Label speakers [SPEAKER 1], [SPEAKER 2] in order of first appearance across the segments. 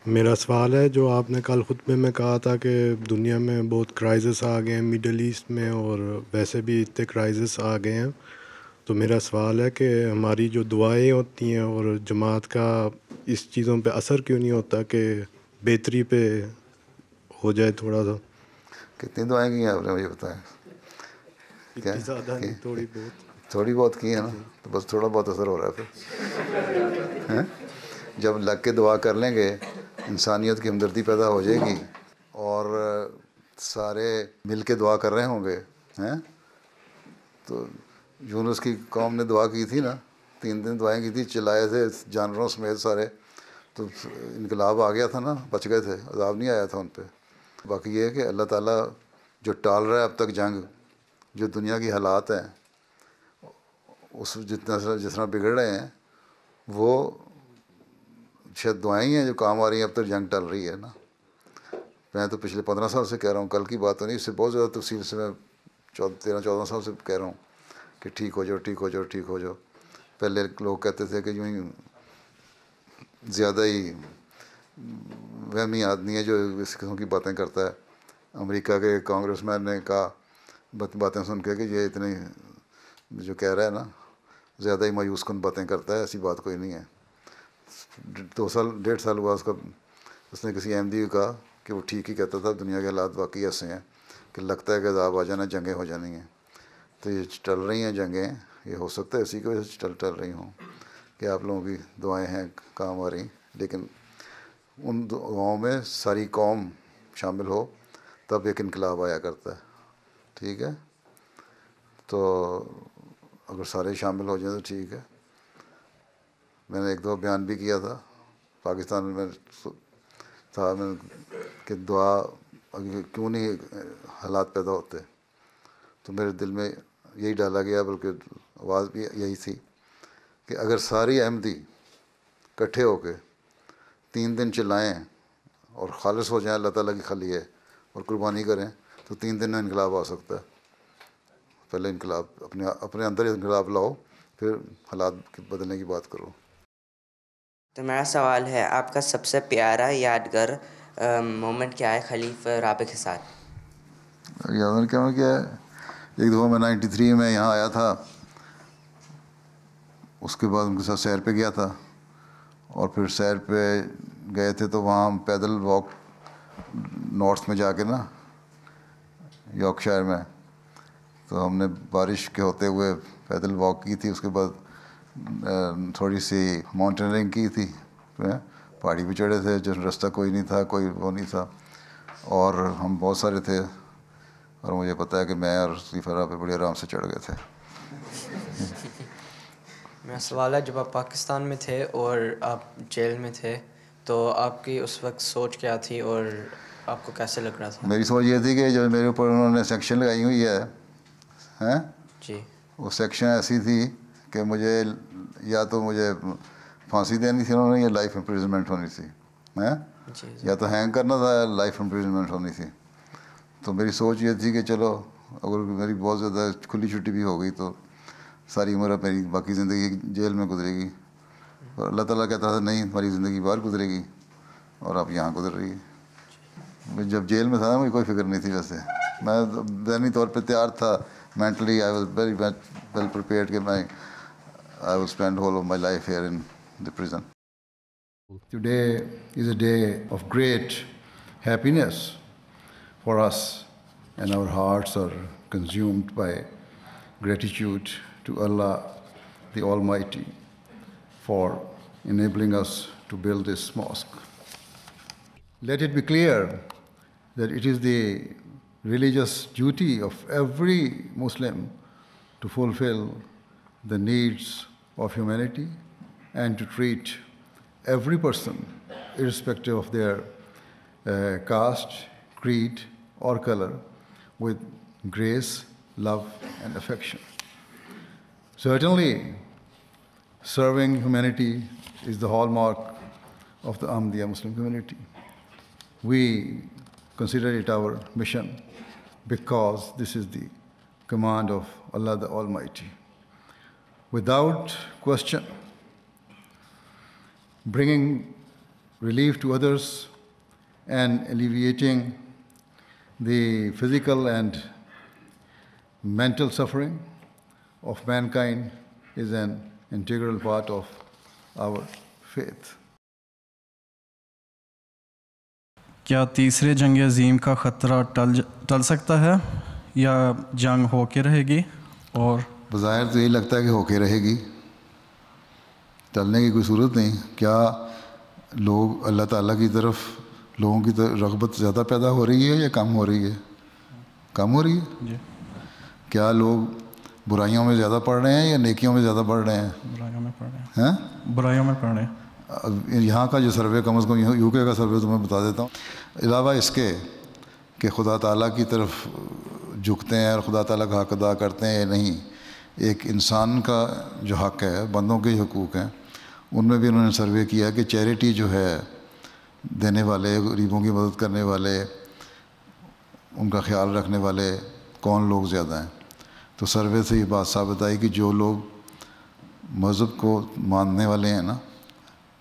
[SPEAKER 1] میرا سوال ہے جو آپ نے کل خطبے میں کہا تھا کہ دنیا میں بہت کرائزس آ گئے ہیں مڈل ایسٹ میں، اور ویسے بھی اتنے کرائزس آ گئے ہیں، تو میرا سوال ہے کہ ہماری جو دعائیں ہوتی ہیں اور جماعت کا اس چیزوں پہ اثر کیوں نہیں ہوتا کہ بہتری پہ ہو جائے تھوڑا سا؟
[SPEAKER 2] کتنی دعائیں کی ہیں آپ نے مجھے بتائیں؟ کیا
[SPEAKER 1] اتنی زیادہ
[SPEAKER 2] کہ
[SPEAKER 1] نہیں، تھوڑی بہت.
[SPEAKER 2] تھوڑی بہت کی ہے نا،
[SPEAKER 1] جی
[SPEAKER 2] تو بس تھوڑا بہت اثر ہو رہا ہے پھر. ہیں؟ جب لگ کے دعا کر لیں گے انسانیت کی ہمدردی پیدا ہو جائے گی اور سارے مل کے دعا کر رہے ہوں گے. ہیں؟ تو یونس کی قوم نے دعا کی تھی نا، 3 دن دعائیں کی تھی، چلائے تھے جانوروں سمیت سارے، تو انقلاب آ گیا تھا نا، بچ گئے تھے، عذاب نہیں آیا تھا ان پہ. باقی یہ ہے کہ اللہ تعالیٰ جو ٹال رہا ہے اب تک جنگ، جو دنیا کی حالات ہیں اس جس طرح بگڑ رہے ہیں، وہ شاید دعائیں ہی ہیں جو کام آ رہی ہیں. اب تک جنگ ٹل رہی ہے نا. میں تو پچھلے 15 سال سے کہہ رہا ہوں، کل کی بات تو نہیں، اس سے بہت زیادہ تفصیل سے میں 13-14 سال سے کہہ رہا ہوں کہ ٹھیک ہو جاؤ، ٹھیک ہو جاؤ، ٹھیک ہو جاؤ. پہلے لوگ کہتے تھے کہ یوں ہی زیادہ ہی وہمی آدمی ہے جو اس قسم کی باتیں کرتا ہے. امریکہ کے کانگریس مین نے کہا باتیں سن کے کہ یہ اتنی جو کہہ رہا ہے نا زیادہ ہی مایوس کن باتیں کرتا ہے، ایسی بات کوئی نہیں ہے. 1.5 سال ہوا اس نے کسی احمدی کو کہا کہ وہ ٹھیک ہی کہتا تھا، دنیا کے حالات واقعی ایسے ہیں کہ لگتا ہے کہ عذاب آ جانا، جنگیں ہو جانی ہیں. تو یہ ٹل رہی ہیں جنگیں، یہ ہو سکتا ہے اسی کی وجہ سے ٹل رہی ہوں کہ آپ لوگوں کی دعائیں ہیں کام آ رہی. لیکن ان دعاؤں میں ساری قوم شامل ہو تب ایک انقلاب آیا کرتا ہے. ٹھیک ہے، تو اگر سارے شامل ہو جائیں تو ٹھیک ہے. میں نے ایک دو بیان بھی کیا تھا پاکستان میں تھا میں کہ دعا کیوں نہیں حالات پیدا ہوتے، تو میرے دل میں یہی ڈالا گیا، بلکہ آواز بھی یہی تھی کہ اگر ساری احمدی اکٹھے ہو کے 3 دن چلائیں اور خالص ہو جائیں اللہ تعالیٰ کی خلی ہے اور قربانی کریں تو 3 دن میں انقلاب آ سکتا ہے. پہلے انقلاب اپنے اندر انقلاب لاؤ، پھر حالات بدلنے کی بات کرو.
[SPEAKER 3] تو میرا سوال ہے، آپ کا سب سے پیارا یادگار مومنٹ کیا ہے خلیفہ رابع کے ساتھ؟
[SPEAKER 2] یادگار کیا ہے، ایک دفعہ میں 93 میں یہاں آیا تھا، اس کے بعد ان کے ساتھ سیر پہ گیا تھا، اور پھر سیر پہ گئے تھے تو وہاں پیدل واک نارتھ میں جا کے نا یارک شائر میں، تو ہم نے بارش کے ہوتے ہوئے پیدل واک کی تھی. اس کے بعد تھوڑی سی ماؤنٹینئرنگ کی تھی، پہاڑی پہ چڑھے تھے، جو راستہ کوئی نہیں تھا، کوئی وہ نہیں تھا، اور ہم بہت سارے تھے، اور مجھے پتہ ہے کہ میں اور خلیفہ رابع پہ بڑے آرام سے چڑھ گئے تھے.
[SPEAKER 4] میرا سوال ہے، جب آپ پاکستان میں تھے اور آپ جیل میں تھے تو آپ کی اس وقت سوچ کیا تھی اور آپ کو کیسے لگ رہا تھا؟
[SPEAKER 2] میری سوچ یہ تھی کہ جو میرے اوپر انہوں نے سیکشن لگائی ہوئی ہے
[SPEAKER 4] جی
[SPEAKER 2] وہ سیکشن ایسی تھی کہ مجھے یا تو مجھے پھانسی دینی تھی انہوں نے، یا لائف امپریزنمنٹ ہونی تھی.
[SPEAKER 4] جی
[SPEAKER 2] یا تو ہینگ کرنا تھا یا لائف امپریزنمنٹ ہونی تھی. تو میری سوچ یہ تھی کہ چلو اگر میری بہت زیادہ کھلی چھٹی بھی ہو گئی تو ساری عمر اب میری باقی زندگی جیل میں گزرے گی، اور اللہ تعالیٰ کہتا تھا نہیں، تمہاری زندگی باہر گزرے گی اور اب یہاں گزر رہی ہے. جب جیل میں تھا نا مجھے کوئی فکر نہیں تھی، ویسے میں ذہنی طور پہ تیار تھا، mentally I was very well prepared کہ میں I will spend whole of my life here in the prison.
[SPEAKER 5] Today is a day of great happiness for us, and our hearts are consumed by gratitude to Allah the Almighty for enabling us to build this mosque. Let it be clear that it is the religious duty of every Muslim to fulfill the needs of humanity and to treat every person, irrespective of their caste, creed, or color, with grace, love, and affection. Certainly, serving humanity is the hallmark of the Ahmadiyya Muslim community. We consider it our mission because this is the command of Allah the Almighty. Without question, bringing relief to others and alleviating the physical and mental suffering of mankind is an integral part of our faith.
[SPEAKER 6] کیا تیسرے جنگ عظیم کا خطرہ ٹل سکتا ہے یا جنگ ہو کے رہے گی؟ اور
[SPEAKER 2] بظاہر تو یہی لگتا ہے کہ ہو کے رہے گی، ٹلنے کی کوئی صورت نہیں. کیا لوگ اللہ تعالیٰ کی طرف لوگوں کی طرف رغبت زیادہ پیدا ہو رہی ہے یا کم ہو رہی ہے؟ کم ہو رہی ہے.
[SPEAKER 6] جی.
[SPEAKER 2] کیا لوگ برائیوں میں زیادہ پڑھ رہے ہیں یا نیکیوں میں زیادہ پڑھ رہے ہیں؟
[SPEAKER 6] برائیوں میں پڑھ رہے ہیں.
[SPEAKER 2] ہیں
[SPEAKER 6] برائیوں میں پڑھ رہے ہیں.
[SPEAKER 2] یہاں کا جو survey, come is come you کے کا سروے تو میں بتا دیتا ہوں، علاوہ اس کے کہ خدا تعالیٰ کی طرف جھکتے ہیں اور خدا تعالیٰ کا حق ادا کرتے ہیں یا نہیں، ایک انسان کا جو حق ہے، بندوں کے حقوق ہیں، ان میں بھی انہوں نے سروے کیا کہ چیریٹی جو ہے، دینے والے، غریبوں کی مدد کرنے والے، ان کا خیال رکھنے والے کون لوگ زیادہ ہیں. تو سروے سے یہ بات ثابت آئی کہ جو لوگ مذہب کو ماننے والے ہیں نا،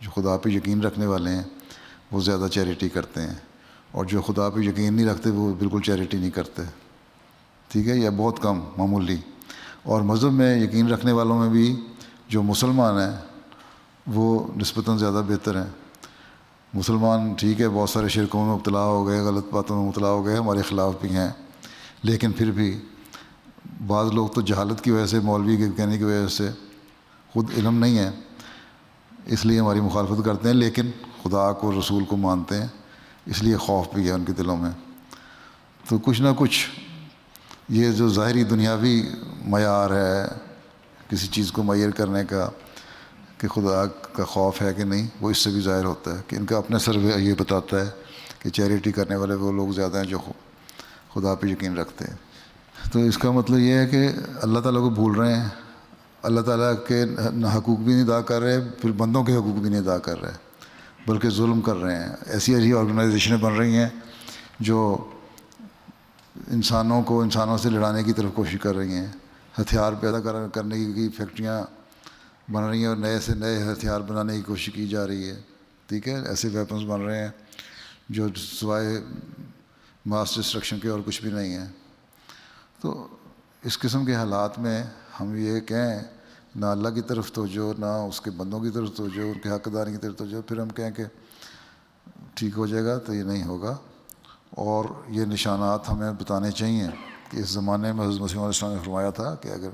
[SPEAKER 2] جو خدا پہ یقین رکھنے والے ہیں، وہ زیادہ چیریٹی کرتے ہیں، اور جو خدا پہ یقین نہیں رکھتے وہ بالکل چیریٹی نہیں کرتے. ٹھیک ہے، یا بہت کم، معمولی. اور مذہب میں یقین رکھنے والوں میں بھی جو مسلمان ہیں وہ نسبتاً زیادہ بہتر ہیں. مسلمان ٹھیک ہے بہت سارے شرکوں میں مبتلا ہو گئے، غلط باتوں میں مبتلا ہو گئے، ہمارے خلاف بھی ہیں، لیکن پھر بھی بعض لوگ تو جہالت کی وجہ سے، مولوی کے کہنے کی وجہ سے، خود علم نہیں ہے اس لیے ہماری مخالفت کرتے ہیں، لیکن خدا کو، رسول کو مانتے ہیں، اس لیے خوف بھی ہے ان کے دلوں میں. تو کچھ نہ کچھ یہ جو ظاہری دنیاوی معیار ہے کسی چیز کو معیار کرنے کا کہ خدا کا خوف ہے کہ نہیں، وہ اس سے بھی ظاہر ہوتا ہے کہ ان کا اپنا سروے یہ بتاتا ہے کہ چیریٹی کرنے والے وہ لوگ زیادہ ہیں جو خدا پہ یقین رکھتے ہیں. تو اس کا مطلب یہ ہے کہ اللہ تعالیٰ کو بھول رہے ہیں، اللہ تعالیٰ کے حقوق بھی نہیں ادا کر رہے، پھر بندوں کے حقوق بھی نہیں ادا کر رہے، بلکہ ظلم کر رہے ہیں. ایسی ایسی آرگنائزیشنیں بن رہی ہیں جو انسانوں کو انسانوں سے لڑانے کی طرف کوشش کر رہی ہیں، ہتھیار پیدا کرنے کی فیکٹریاں بن رہی ہیں اور نئے سے نئے ہتھیار بنانے کی کوشش کی جا رہی ہے. ٹھیک ہے، ایسے ویپنز بن رہے ہیں جو سوائے ماس ڈسٹرکشن کے اور کچھ بھی نہیں ہیں. تو اس قسم کے حالات میں ہم یہ کہیں نہ اللہ کی طرف توجہ، نہ اس کے بندوں کی طرف توجہ، ان کے حق داری کی طرف توجہ، پھر ہم کہیں کہ ٹھیک ہو جائے گا، تو یہ نہیں ہوگا. اور یہ نشانات ہمیں بتانے چاہیے کہ اس زمانے میں حضرت مسیح علیہ السلام نے فرمایا تھا کہ اگر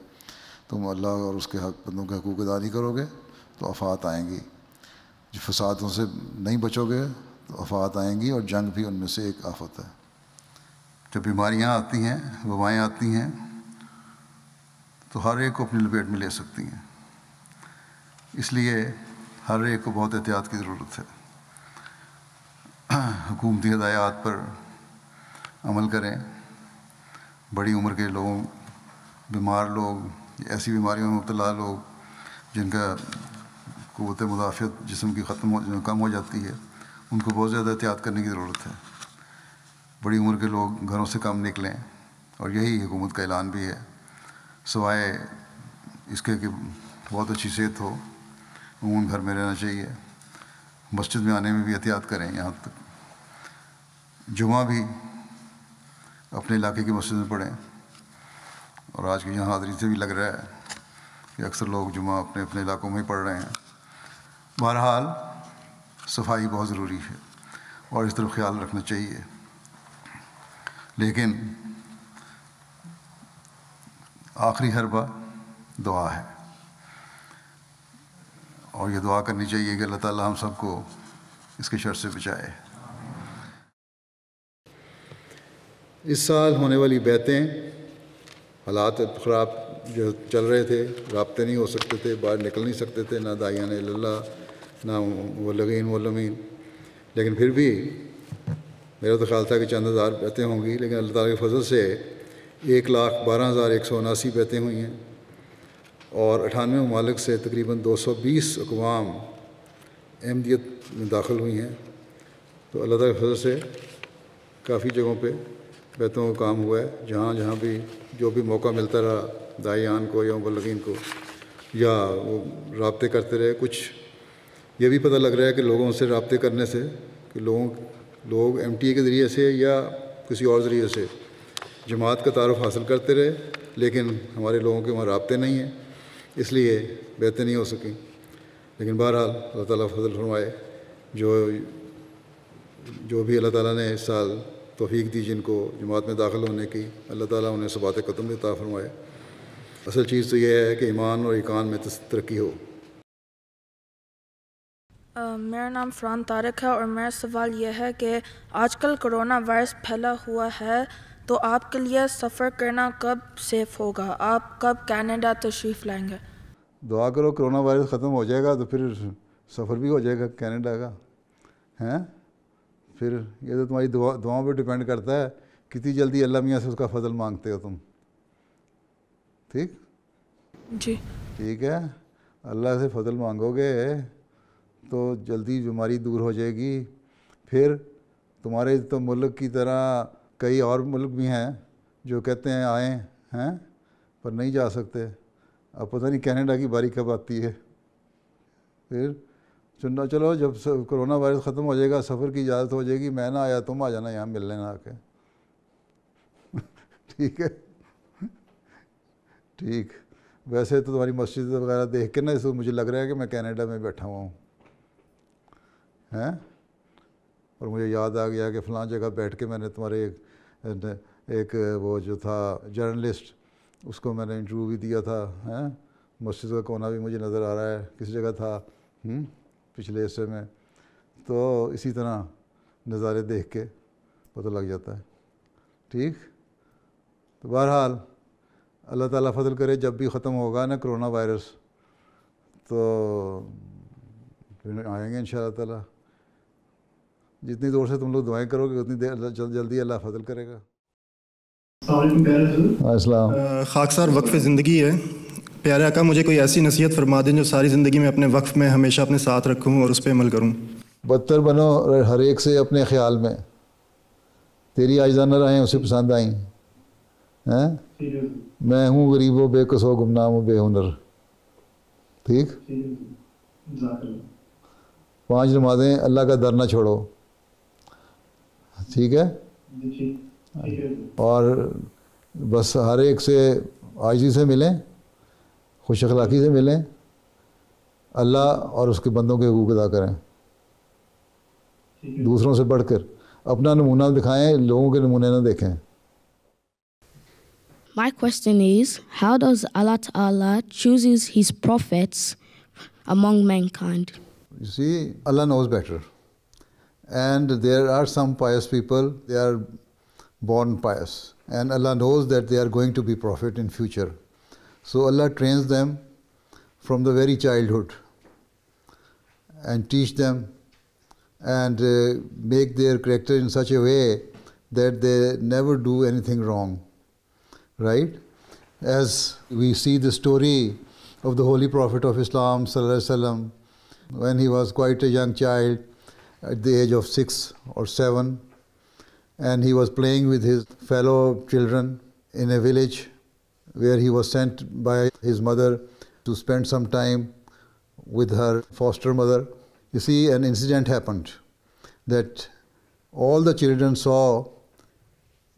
[SPEAKER 2] تم اللہ اور اس کے بندوں کے حقوق ادا نہیں کرو گے تو آفات آئیں گی. جو فسادوں سے نہیں بچو گے تو آفات آئیں گی، اور جنگ بھی ان میں سے ایک آفت ہے. جب بیماریاں آتی ہیں، وبائیں آتی ہیں، تو ہر ایک کو اپنی لپیٹ میں لے سکتی ہیں. اس لیے ہر ایک کو بہت احتیاط کی ضرورت ہے. حکومتی ہدایات پر عمل کریں. بڑی عمر کے لوگوں، بیمار لوگ، ایسی بیماریوں میں مبتلا لوگ جن کا قوت مدافعت جسم کی کم ہو جاتی ہے، ان کو بہت زیادہ احتیاط کرنے کی ضرورت ہے. بڑی عمر کے لوگ گھروں سے کم نکلیں، اور یہی حکومت کا اعلان بھی ہے. سوائے اس کے کہ بہت اچھی صحت ہو، عموماً گھر میں رہنا چاہیے. مسجد میں آنے میں بھی احتیاط کریں. یہاں تک جمعہ بھی اپنے علاقے کی مسجد میں پڑھیں. اور آج کے یہاں حاضری سے بھی لگ رہا ہے کہ اکثر لوگ جمعہ اپنے اپنے علاقوں میں ہی پڑھ رہے ہیں. بہرحال صفائی بہت ضروری ہے اور اس طرف خیال رکھنا چاہیے. لیکن آخری حربہ دعا ہے، اور یہ دعا کرنی چاہیے کہ اللہ تعالیٰ ہم سب کو اس کے شر سے بچائے. اس سال ہونے والی بیعتیں، حالات خراب جو چل رہے تھے، رابطے نہیں ہو سکتے تھے، باہر نکل نہیں سکتے تھے، نہ داعیان اللہ، نہ مبلغین معلمین، لیکن پھر بھی میرا تو خیال تھا کہ چند ہزار بیعتیں ہوں گی، لیکن اللہ تعالیٰ کے فضل سے 1,12,179 بیعتیں ہوئی ہیں، اور 98 ممالک سے تقریباً 220 اقوام احمدیت میں داخل ہوئی ہیں. تو اللہ تعالیٰ کے فضل سے کافی جگہوں پہ بیعتوں کا کام ہوا ہے. جہاں جہاں بھی جو بھی موقع ملتا رہا داعیان کو یا مبلغین کو، یا وہ رابطے کرتے رہے. کچھ
[SPEAKER 5] یہ بھی پتہ لگ رہا ہے کہ لوگوں سے رابطے کرنے سے کہ لوگ MTA کے ذریعے سے یا کسی اور ذریعے سے جماعت کا تعارف حاصل کرتے رہے، لیکن ہمارے لوگوں کے وہاں رابطے نہیں ہیں، اس لیے بیعتیں نہیں ہو سکیں. لیکن بہرحال اللہ تعالیٰ فضل فرمائے، جو بھی اللہ تعالیٰ نے اس سال توفیق دی جن کو جماعت میں داخل ہونے کی، اللہ تعالیٰ انہیں ثبات قدم عطا فرمائے. اصل چیز تو یہ ہے کہ ایمان اور ایقان میں ترقی ہو.
[SPEAKER 7] میرا نام فرحان طارق ہے اور میرا سوال یہ ہے کہ آج کل کرونا وائرس پھیلا ہوا ہے، تو آپ کے لیے سفر کرنا کب سیف ہوگا؟ آپ کب کینیڈا تشریف لائیں گے؟
[SPEAKER 5] دعا کرو کرونا وائرس ختم ہو جائے گا تو پھر سفر بھی ہو جائے گا کینیڈا کا. ہیں پھر یہ تو تمہاری دعاؤں پہ ڈپینڈ کرتا ہے کتنی جلدی اللہ میاں سے اس کا فضل مانگتے ہو تم. ٹھیک
[SPEAKER 7] جی
[SPEAKER 5] ٹھیک ہے، اللہ سے فضل مانگو گے تو جلدی بیماری دور ہو جائے گی. پھر تمہارے تو ملک کی طرح کئی اور ملک بھی ہیں جو کہتے ہیں آئیں ہیں پر نہیں جا سکتے. اب پتہ نہیں کینیڈا کی باری کب آتی ہے. پھر چلو جب کرونا وائرس ختم ہو جائے گا سفر کی اجازت ہو جائے گی، میں نہ آیا تم آ جانا یہاں مل لینا آ کے. ٹھیک ہے ٹھیک. ویسے تو تمہاری مسجد وغیرہ دیکھ کے نا اس مجھے لگ رہا ہے کہ میں کینیڈا میں بیٹھا ہوا ہوں ہیں. اور مجھے یاد آ گیا کہ فلاں جگہ بیٹھ کے میں نے تمہارے ایک وہ جو تھا جرنلسٹ اس کو میں نے انٹرویو بھی دیا تھا. ہیں مسجد کا کونا بھی مجھے نظر آ رہا ہے کس جگہ تھا پچھلے حصے میں. تو اسی طرح نظارے دیکھ کے پتہ لگ جاتا ہے. ٹھیک. تو بہرحال اللہ تعالیٰ فضل کرے جب بھی ختم ہوگا نا کرونا وائرس تو پھر آئیں گے ان شاء اللہ تعالیٰ. جتنی دور سے تم لوگ دعائیں کرو گے اتنی دیر جلدی اللہ فضل کرے گا. السلام.
[SPEAKER 8] خاکسار وقف زندگی ہے. پیارے آقا مجھے کوئی ایسی نصیحت فرما دیں جو ساری زندگی میں اپنے وقف میں ہمیشہ اپنے ساتھ رکھوں اور اس پہ عمل کروں.
[SPEAKER 5] بدتر بنو ہر ایک سے اپنے خیال میں، تیری عاجزانہ راہیں اسے پسند آئیں. میں ہوں غریب و بے قصو گمنام و بے ہنر. ٹھیک. 5 نمازیں اللہ کا در نہ چھوڑو. ٹھیک ہے. اور بس ہر ایک سے عاجزی سے ملیں، خوش اخلاقی سے ملیں، اللہ اور اس کے بندوں کے حقوق ادا کریں. دوسروں سے بڑھ کر اپنا نمونہ دکھائیں، لوگوں کے نمونے نہ دیکھیں.
[SPEAKER 9] My question is, how does Allah Ta'ala chooses His prophets among mankind?
[SPEAKER 5] You see, Allah knows better. And there are some pious people, they are born pious. And Allah knows that they are going to be prophet in future. So Allah trains them from the very childhood and teach them and make their character in such a way that they never do anything wrong. Right? As we see the story of the Holy Prophet of Islam Sallallahu Alaihi Wasallam, when he was quite a young child at the age of 6 or 7, and he was playing with his fellow children in a village where he was sent by his mother to spend some time with her foster mother. You see, an incident happened that all the children saw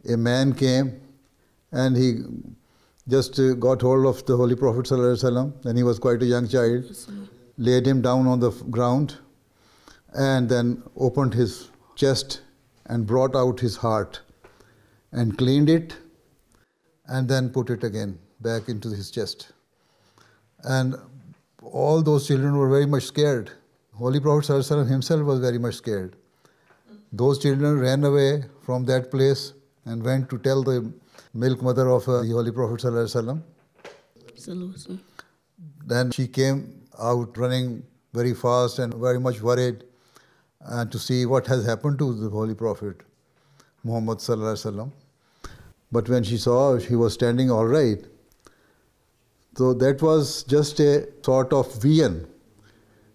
[SPEAKER 5] a man came and he just got hold of the Holy Prophet ﷺ, and he was quite a young child, laid him down on the ground and then opened his chest and brought out his heart and cleaned it and then put it again back into his chest. And all those children were very much scared. Holy Prophet ﷺ himself was very much scared. Those children ran away from that place and went to tell the milk mother of the Holy Prophet ﷺ. Then she came out running very fast and very much worried to see what has happened to the Holy Prophet Muhammad ﷺ. But when she saw he was standing all right, so that was just a sort of vision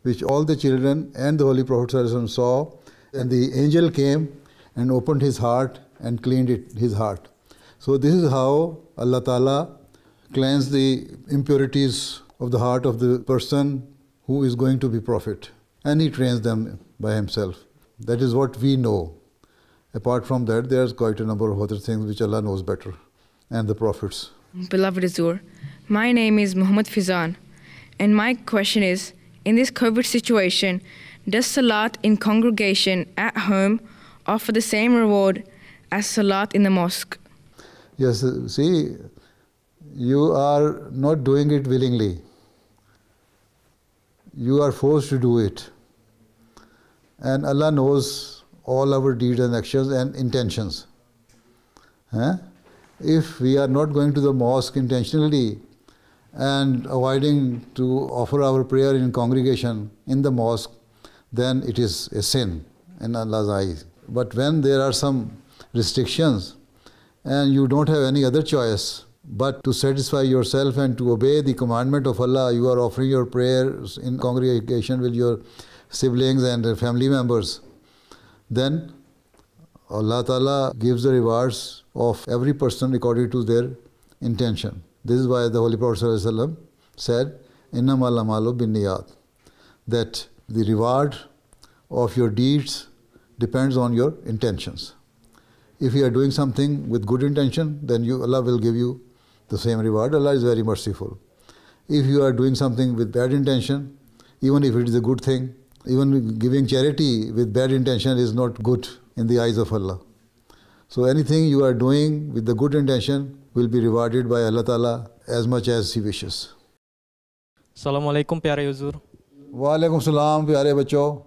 [SPEAKER 5] which all the children and the Holy Prophet ﷺ saw, and the angel came and opened his heart and cleaned his heart. So this is how Allah Ta'ala cleansed the impurities of the heart of the person who is going to be prophet. and He trains them by Himself. That is what we know. Apart from that, there's quite a number of other things which Allah knows better, and the prophets.
[SPEAKER 10] Beloved Huzur, my name is Muhammad Fizan, and my question is, in this COVID situation, does Salat in congregation at home offer the same reward as Salat in the mosque?
[SPEAKER 5] Yes, see, you are not doing it willingly. You are forced to do it. And Allah knows all our deeds and actions and intentions. If we are not going to the mosque intentionally and avoiding to offer our prayer in congregation in the mosque, then it is a sin in Allah's eyes. But when there are some restrictions and you don't have any other choice but to satisfy yourself and to obey the commandment of Allah, you are offering your prayers in congregation with your siblings and family members, then Allah Ta'ala gives the rewards of every person according to their intention. This is why the Holy Prophet ﷺ said, "Innamal a'malu binniyat," that the reward of your deeds depends on your intentions. If you are doing something with good intention, then Allah will give you the same reward. Allah is very merciful. If you are doing something with bad intention, even if it is a good thing, even giving charity with bad intention is not good in the eyes of Allah. So anything you are doing with the good intention will be rewarded by Allah Ta'ala as much as He wishes.
[SPEAKER 11] Assalamu alaikum pyare huzur.
[SPEAKER 5] Wa alaikum salam pyare bachcho.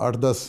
[SPEAKER 2] 8-10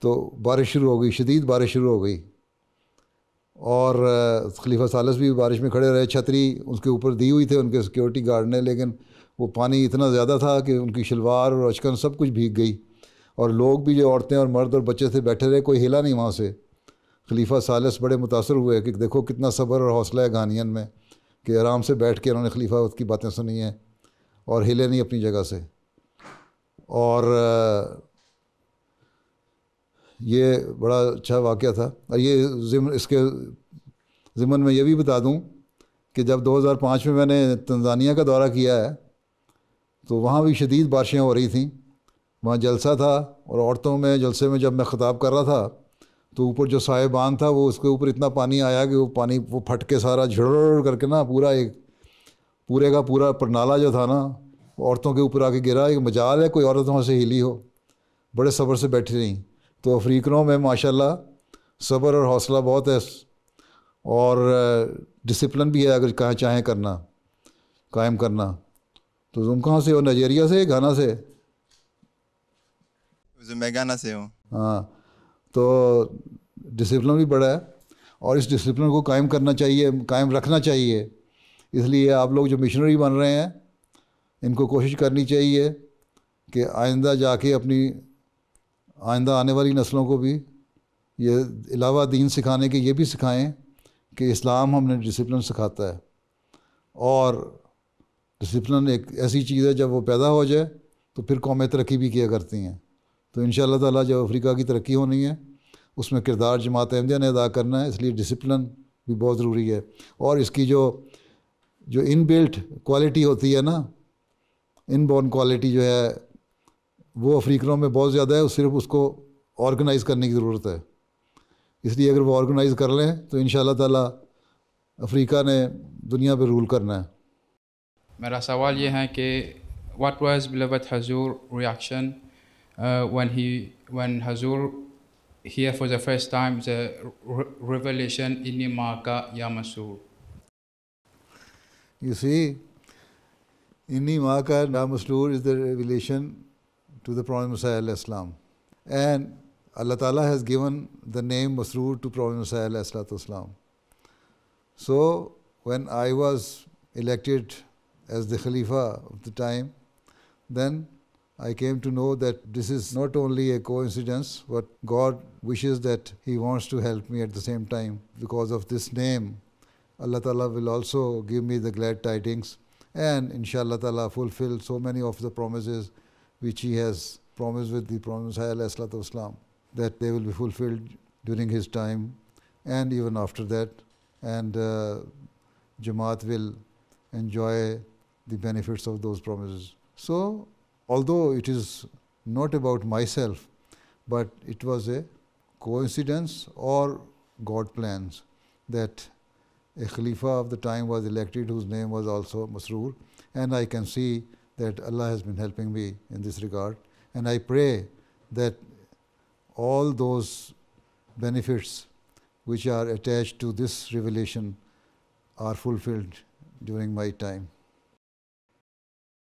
[SPEAKER 2] تو بارش شروع ہو گئی, شدید بارش شروع ہو گئی, اور خلیفہ ثالث بھی بارش میں کھڑے رہے, چھتری اس کے اوپر دی ہوئی تھے ان کے سیکورٹی گارڈ نے, لیکن وہ پانی اتنا زیادہ تھا کہ ان کی شلوار اور اچکن سب کچھ بھیگ گئی, اور لوگ بھی جو عورتیں اور مرد اور بچے تھے بیٹھے رہے, کوئی ہلا نہیں وہاں سے. خلیفہ ثالث بڑے متاثر ہوئے کہ دیکھو کتنا صبر اور حوصلہ ہے گھانین میں, کہ آرام سے بیٹھ کے انہوں نے خلیفہ کی باتیں سنی ہیں اور ہلے نہیں اپنی جگہ سے. اور یہ بڑا اچھا واقعہ تھا. اور یہ اس کے ضمن میں یہ بھی بتا دوں کہ جب 2005 میں نے تنزانیہ کا دورہ کیا ہے تو وہاں بھی شدید بارشیں ہو رہی تھیں. وہاں جلسہ تھا اور عورتوں میں جلسے میں جب میں خطاب کر رہا تھا تو اوپر جو صاحبان تھا وہ اس کے اوپر اتنا پانی آیا کہ وہ پانی وہ پھٹ کے سارا جھڑ کر کے نا پورا ایک پورے کا پورا پرنالہ جو تھا نا عورتوں کے اوپر آ کے گرا. ایک مجال ہے کوئی عورت وہاں سے ہلی ہو, بڑے صبر سے بیٹھی رہیں. تو افریقنوں میں ماشاءاللہ صبر اور حوصلہ بہت ہے, اور ڈسپلن بھی ہے اگر کہیں چاہیں کرنا قائم کرنا. تو تم کہاں سے ہو؟ نائجیریا سے, گھانا سے؟
[SPEAKER 12] میں گانا سے ہوں.
[SPEAKER 2] ہاں, تو ڈسپلن بھی بڑا ہے اور اس ڈسپلن کو قائم کرنا چاہیے, قائم رکھنا چاہیے. اس لیے آپ لوگ جو مشنری بن رہے ہیں ان کو کوشش کرنی چاہیے کہ آئندہ جا کے اپنی آئندہ آنے والی نسلوں کو بھی یہ علاوہ دین سکھانے کے یہ بھی سکھائیں کہ اسلام ہم نے ڈسپلن سکھاتا ہے. اور ڈسپلن ایک ایسی چیز ہے جب وہ پیدا ہو جائے تو پھر قومیں ترقی بھی کیا کرتی ہیں. تو انشاءاللہ تعالیٰ جب افریقہ کی ترقی ہونی ہے اس میں کردار جماعت احمدیہ نے ادا کرنا ہے, اس لیے ڈسپلن بھی بہت ضروری ہے. اور اس کی جو ان بلٹ کوالٹی ہوتی ہے نا, ان بورن کوالٹی جو ہے وہ افریقنوں میں بہت زیادہ ہے, صرف اس کو آرگنائز کرنے کی ضرورت ہے. اس لیے اگر وہ آرگنائز کر لیں تو انشاءاللہ تعالیٰ افریقہ نے دنیا پہ رول کرنا ہے.
[SPEAKER 13] میرا سوال یہ ہے کہ what was beloved Hazur reaction when Hazur hear for the first time the revelation Inni Ma'aka Ya Masur?
[SPEAKER 2] You see, Inni Ma'aka Ya Masur is the revelation to the Prophet Messiah alayhi salam. And Allah Ta'ala has given the name Masroor to Prophet Messiah alayhi salam. So when I was elected as the Khalifa of the time, then I came to know that this is not only a coincidence, but God wishes that He wants to help me at the same time. Because of this name, Allah Ta'ala will also give me the glad tidings and inshallah Ta'ala fulfill so many of the promises which He has promised with the Prophet Messiah alayhi wasallam, that they will be fulfilled during his time and even after that, and Jamaat will enjoy the benefits of those promises. So, although it is not about myself, but it was a coincidence or God plans that a Khalifa of the time was elected whose name was also Masroor, and I can see that Allah has been helping me in this regard, and I pray that all those benefits which are attached to this revelation are fulfilled during my time.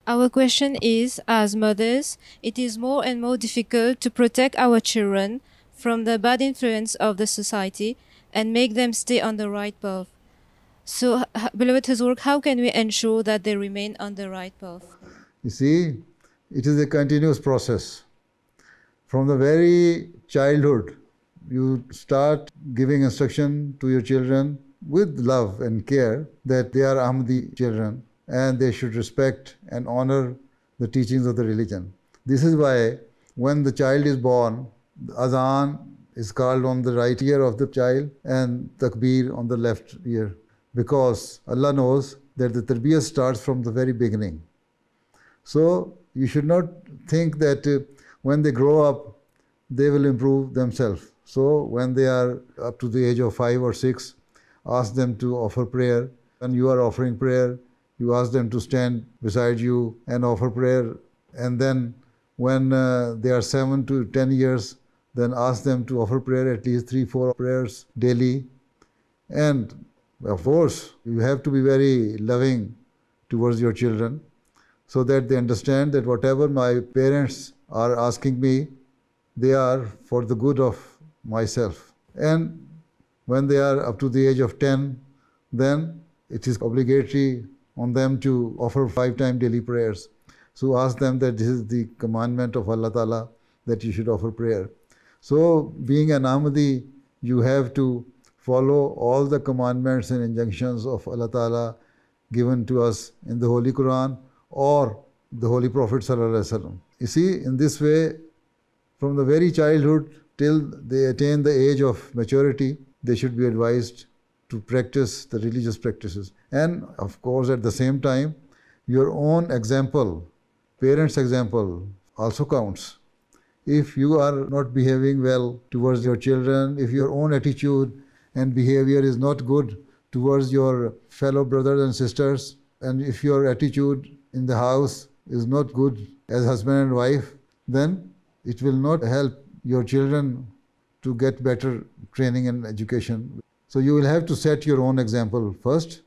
[SPEAKER 14] Our question is, as mothers, it is more and more difficult to protect our children from the bad influence of the society and make them stay on the right path. So, beloved Hazur, how can we ensure that they remain on the right path?
[SPEAKER 2] You see, it is a continuous process. From the very childhood, you start giving instruction to your children with love and care that they are Ahmadi children and they should respect and honor the teachings of the religion. This is why when the child is born, the Azan is called on the right ear of the child and Takbir on the left ear, because Allah knows that the tarbiyah starts from the very beginning. So you should not think that when they grow up, they will improve themselves. So when they are up to the age of 5 or 6, ask them to offer prayer. When you are offering prayer, you ask them to stand beside you and offer prayer. And then when they are 7 to 10 years, then ask them to offer prayer, at least 3-4 prayers daily. And of course, you have to be very loving towards your children so that they understand that whatever my parents are asking me
[SPEAKER 5] they are for the good of myself. And when they are up to the age of 10, then it is obligatory on them to offer 5-time daily prayers. So ask them that this is the commandment of Allah Ta'ala, that you should offer prayer. So being an Ahmadi, you have to follow all the commandments and injunctions of Allah Ta'ala given to us in the Holy Quran or the Holy Prophet Sallallahu Alaihi Wasallam. You see, in this way, from the very childhood till they attain the age of maturity, they should be advised to practice the religious practices. And of course, at the same time, your own example, parents' example, also counts. If you are not behaving well towards your children, if your own attitude and behavior is not good towards your fellow brothers and sisters, and if your attitude in the house is not good as husband and wife, then it will not help your children to get better training and education. So you will have to set your own example first,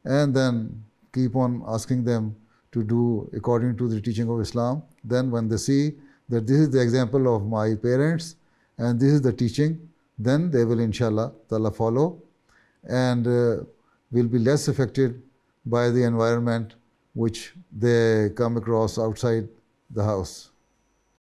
[SPEAKER 5] and then keep on asking them to do according to the teaching of Islam. Then when they see that this is the example of my parents and this is the teaching, then they will inshallah ta'ala follow and will be less affected by the environment which they come across outside the house.